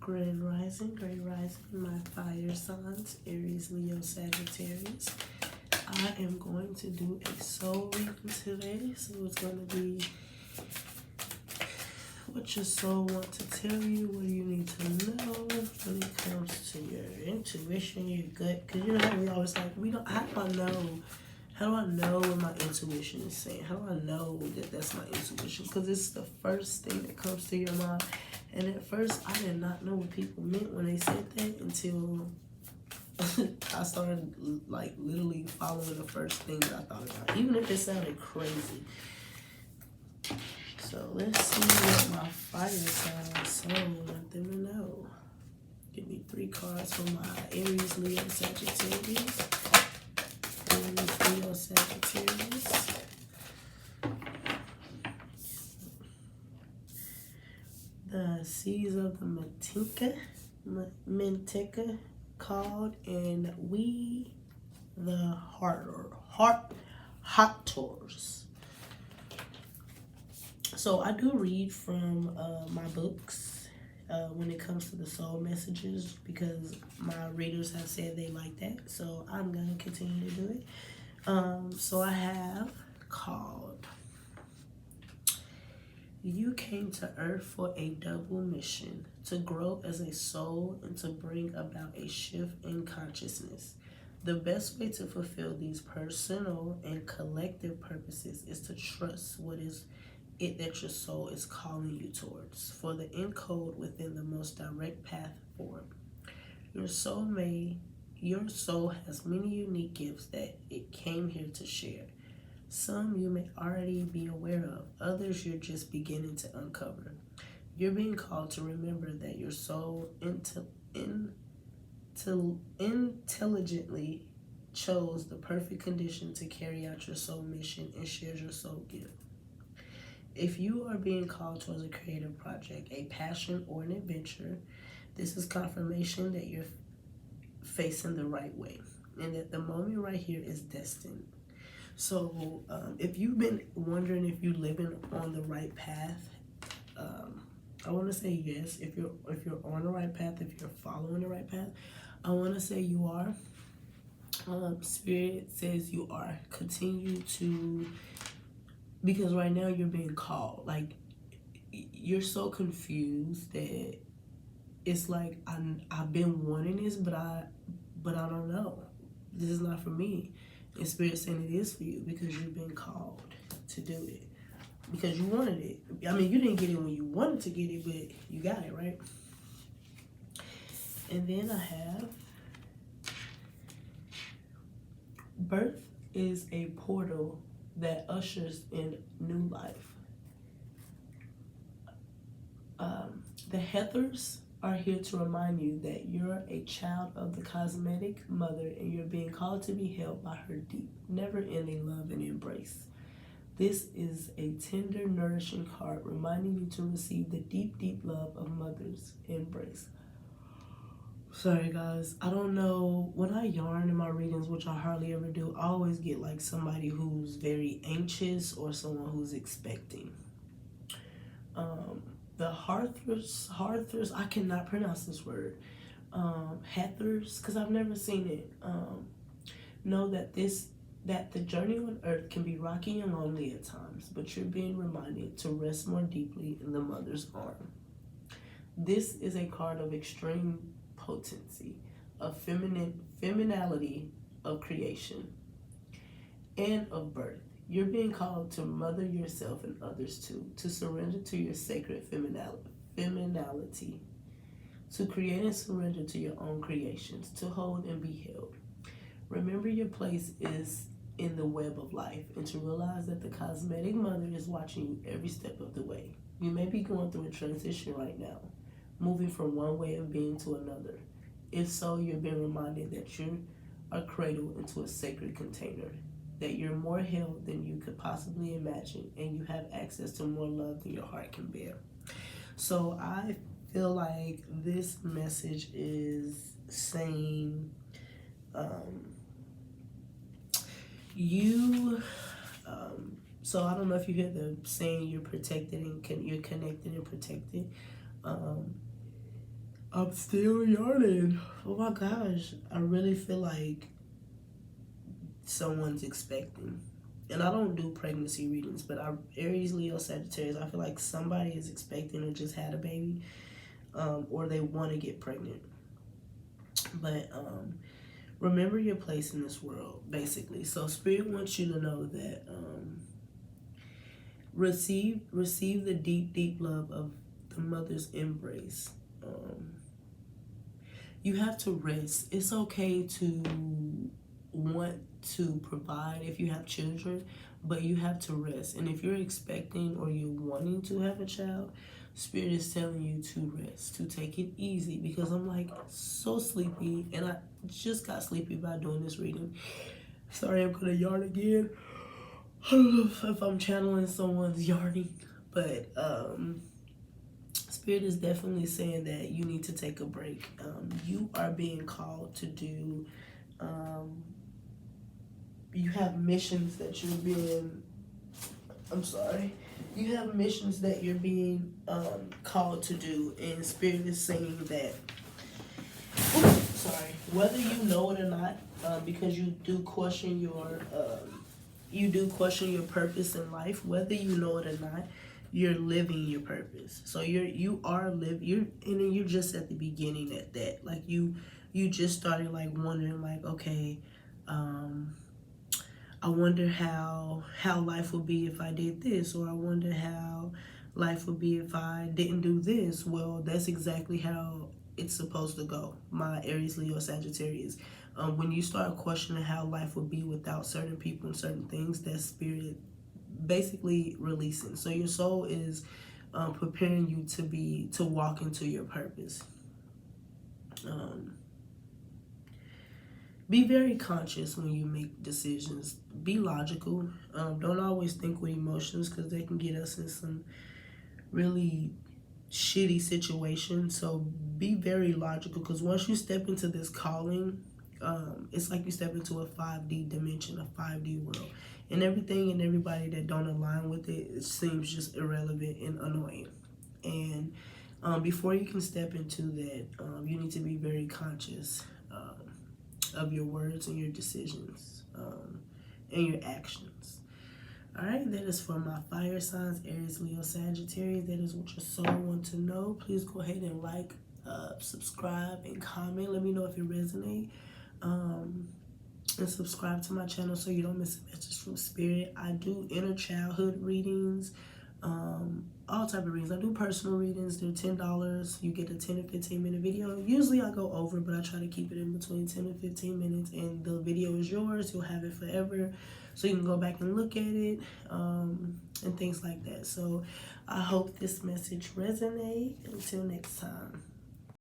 Grand Rising, my fire signs, Aries, Leo, Sagittarius. I am going to do a soul reading today, so it's going to be what your soul wants to tell you, what do you need to know when it comes to your intuition, your gut. Because you know how we always like, how do I know what my intuition is saying? How do I know that that's my intuition? Because it's the first thing that comes to your mind. And at first, I did not know what people meant when they said that until I started, like, literally following the first thing that I thought about, even if it sounded crazy. So let's see what my fire sign soul want them to know. Give me 3 cards for my Aries, Leo, Sagittarius. Aries, Leo, Sagittarius. The Seeds of the Manteca called, and we the hot tours. So I do read from my books when it comes to the soul messages, because my readers have said they like that, so I'm gonna continue to do it. So I have called, you came to Earth for a double mission: to grow as a soul and to bring about a shift in consciousness. The best way to fulfill these personal and collective purposes is to trust what is it that your soul is calling you towards, for the encode within the most direct path forward. Your soul has many unique gifts that it came here to share. Some you may already be aware of, others you're just beginning to uncover. You're being called to remember that your soul intelligently chose the perfect condition to carry out your soul mission and shares your soul gift. If you are being called towards a creative project, a passion, or an adventure, this is confirmation that you're facing the right way and that the moment right here is destined. So if you've been wondering if you're living on the right path, I want to say yes. If you're on the right path, if you're following the right path, I want to say you are. Spirit says you are. Continue to, because right now you're being called. Like, you're so confused that it's like, I've been wanting this, but I don't know. This is not for me. And Spirit saying it is for you, because you've been called to do it. Because you wanted it. I mean, you didn't get it when you wanted to get it, but you got it, right? And then I have, birth is a portal that ushers in new life. The Heathers are here to remind you that you're a child of the cosmetic mother, and you're being called to be held by her deep, never-ending love and embrace. This is a tender, nourishing card reminding you to receive the deep, deep love of mother's embrace. Sorry guys, I don't know, when I yarn in my readings, which I hardly ever do, I always get like somebody who's very anxious or someone who's expecting. The Hearthers, I cannot pronounce this word. Heathers, because I've never seen it. Know that the journey on Earth can be rocky and lonely at times, but you're being reminded to rest more deeply in the mother's arm. This is a card of extreme potency, of femininity, of creation, and of birth. You're being called to mother yourself and others too, to surrender to your sacred femininity, to create and surrender to your own creations, to hold and be held. Remember your place is in the web of life, and to realize that the cosmetic mother is watching you every step of the way. You may be going through a transition right now, moving from one way of being to another. If so, you're being reminded that you are cradled into a sacred container, that you're more held than you could possibly imagine, and you have access to more love than your heart can bear. So I feel like this message is saying, so I don't know if you hear the saying, you're protected and you're connected and protected. I'm still yarning. Oh my gosh. I really feel like someone's expecting. And I don't do pregnancy readings, but Aries, Leo, Sagittarius, I feel like somebody is expecting or just had a baby, or they want to get pregnant. But remember your place in this world, basically. So Spirit wants you to know that receive the deep love of the mother's embrace. You have to rest. It's okay to want to provide if you have children, but you have to rest. And if you're expecting or you're wanting to have a child, Spirit is telling you to rest, to take it easy, because I'm like so sleepy, and I just got sleepy by doing this reading. Sorry, I'm gonna yarn again. I don't know if I'm channeling someone's yarning, but Spirit is definitely saying that you need to take a break. You are being called to do, you have missions that you're being, you have missions that you're being called to do, and Spirit is saying that, whether you know it or not, because you do question your purpose in life, whether you know it or not, you're living your purpose. So you're just at the beginning at that. Like you just started like wondering like, okay, I wonder how life would be if I did this, or I wonder how life would be if I didn't do this. Well, that's exactly how it's supposed to go, my Aries, Leo, Sagittarius. When you start questioning how life would be without certain people and certain things, that's Spirit basically releasing. So your soul is preparing you to walk into your purpose. Be very conscious when you make decisions. Be logical. Don't always think with emotions, because they can get us in some really shitty situations. So be very logical, because once you step into this calling, it's like you step into a 5D dimension, a 5D world. And everything and everybody that don't align with it, it seems just irrelevant and annoying. And before you can step into that, you need to be very conscious of your words and your decisions and your actions. Alright, that is for my fire signs, Aries, Leo, Sagittarius. That is what your soul wants to know. Please go ahead and like, subscribe, and comment. Let me know if it resonates. And subscribe to my channel so you don't miss a message from Spirit. I do inner childhood readings, all type of readings. I do personal readings. They're $10. You get a 10 to 15 minute video. Usually I go over, but I try to keep it in between 10 and 15 minutes, and the video is yours. You'll have it forever, so you can go back and look at it, and things like that. So I hope this message resonates. Until next time.